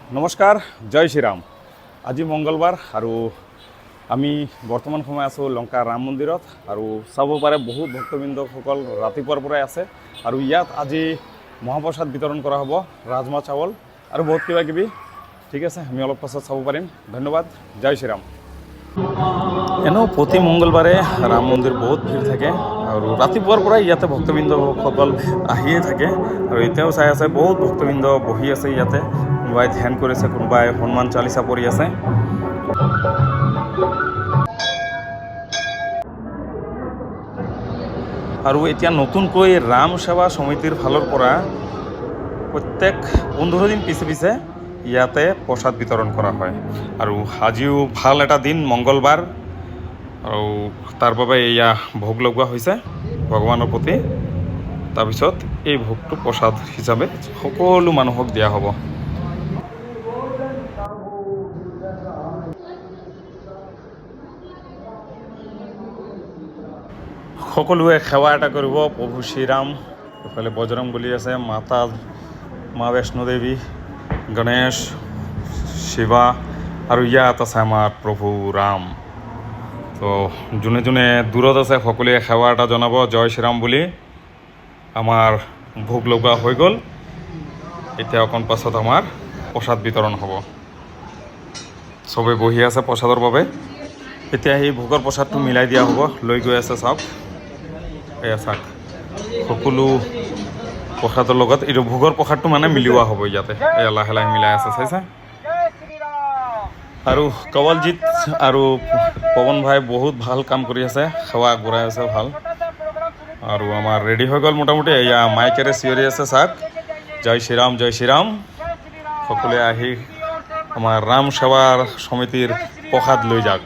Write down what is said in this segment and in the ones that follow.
নমস্কাৰ, জয় শ্ৰীৰাম। আজি মঙ্গলবাৰ আৰু আমি বৰ্তমান সময় আছোঁ লংকা ৰাম মন্দিৰত আৰু চাব পাৰে বহুত ভক্তবৃন্দসকল ৰাতিপুৱাৰ পৰাই আছে আৰু ইয়াত আজি মহাপ্ৰসাদ বিতৰণ কৰা হ'ব, ৰাজমা চাউল আৰু বহুত কিবা কিবি। ঠিক আছে, আমি অলপ পাছত চাব পাৰিম। ধন্যবাদ, জয় শ্ৰীৰাম। এনেও প্ৰতি মঙ্গলবাৰে ৰাম মন্দিৰ বহুত ভিৰ থাকে আৰু ৰাতিপুৱাৰ পৰাই ইয়াতে ভক্তবৃন্দসকল আহিয়ে থাকে আৰু এতিয়াও চাই আছে বহুত ভক্তবৃন্দ বহি আছে ইয়াতে। কোনোবাই ধ্যান কৰিছে, কোনোবাই হনুমান চালিচা পঢ়ি আছে। আৰু এতিয়া নতুনকৈ ৰাম সেৱা সমিতিৰ ফালৰ পৰা প্ৰত্যেক 15 দিন পিছে ইয়াতে প্ৰসাদ বিতৰণ কৰা হয় আৰু আজিও ভাল এটা দিন, মঙ্গলবাৰ, আৰু তাৰ বাবে এয়া ভোগ লগোৱা হৈছে ভগৱানৰ প্ৰতি। তাৰপিছত এই ভোগটো প্ৰসাদ হিচাপে সকলো মানুহক দিয়া হ'ব। সকলোৱে সেৱা এটা কৰিব। প্ৰভু শ্ৰীৰাম, এইফালে বজৰংবলী আছে, মা বৈষ্ণোদেৱী, গণেশ, শিৱা আৰু ইয়াত আছে আমাৰ প্ৰভু ৰাম। তো যোনে যোনে দূৰত আছে সকলোৱে সেৱা এটা জনাব জয় শ্ৰীৰাম বুলি। আমাৰ ভোগ লগোৱা হৈ গ'ল, এতিয়া অকণ পাছত আমাৰ প্ৰসাদ বিতৰণ হ'ব। চবেই বহি আছে প্ৰসাদৰ বাবে। এতিয়া সেই ভোগৰ প্ৰসাদটো মিলাই দিয়া হ'ব, লৈ গৈ আছে চাওক। এয়া চাওক, সকলো প্ৰসাদৰ লগত এইটো ভোগৰ প্ৰসাদটো মানে মিলোৱা হ'ব ইয়াতে। এয়া লাহে লাহে মিলাই আছে, চাইছে? আৰু কৱলজিৎ আৰু পৱন ভাই বহুত ভাল কাম কৰি আছে, সেৱা আগবঢ়াই আছে ভাল। আৰু আমাৰ ৰেডি হৈ গ'ল মোটামুটি। এয়া মাইকেৰে চিঞৰি আছে চাওক, জয় শ্ৰীৰাম, জয় শ্ৰীৰাম। সকলোৱে আহি আমাৰ ৰাম সেৱা সমিতিৰ প্ৰসাদ লৈ যাওক।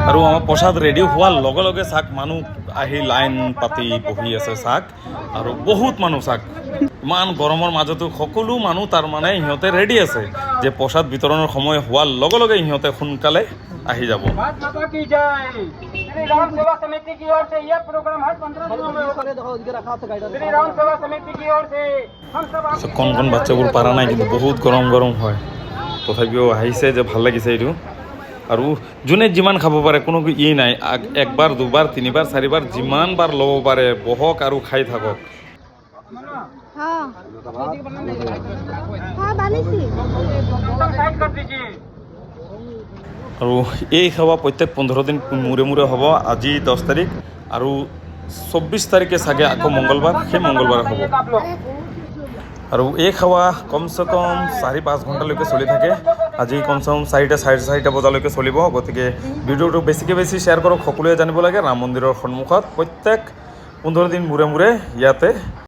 আৰু আমাৰ প্ৰসাদ ৰেডি হোৱাৰ লগে লগে চাওক মানুহ আহি লাইন পাতি বহি আছে চাওক, আৰু বহুত মানুহ চাওক। ইমান গৰমৰ মাজতো সকলো মানুহ তাৰমানে সিহঁতে ৰেডি আছে যে প্ৰসাদ বিতৰণৰ সময় হোৱাৰ লগে লগে সিহঁতে সোনকালে আহি যাব। কণ কণ বাচ্চাবোৰ পাৰা নাই, কিন্তু বহুত গৰম হয়, তথাপিও আহিছে যে ভাল লাগিছে এইটো। আৰু যোনে যিমান খাব পাৰে, কোনো নাই, একবাৰ দুবাৰ তিনিবাৰ চাৰিবাৰ যিমান বাৰ ল'ব পাৰে, বহক আৰু খাই থাকক। আৰু এই সেৱা প্ৰত্যেক 15 দিন মূৰে হ'ব। আজি 10 তাৰিখ আৰু 24 তাৰিখে চাগে আকৌ মঙ্গলবাৰ, সেই মঙ্গলবাৰে হ'ব। আৰু এই সেৱা কমচে কম 4-5 ঘণ্টালৈকে চলি থাকে। আজি কমচে কম 4টা, 4:30 বজালৈকে চলিব। গতিকে ভিডিঅ'টো বেছিকৈ শ্বেয়াৰ কৰক, সকলোৱে জানিব লাগে। ৰাম মন্দিৰৰ সন্মুখত প্ৰত্যেক 15 দিন মূৰে ইয়াতে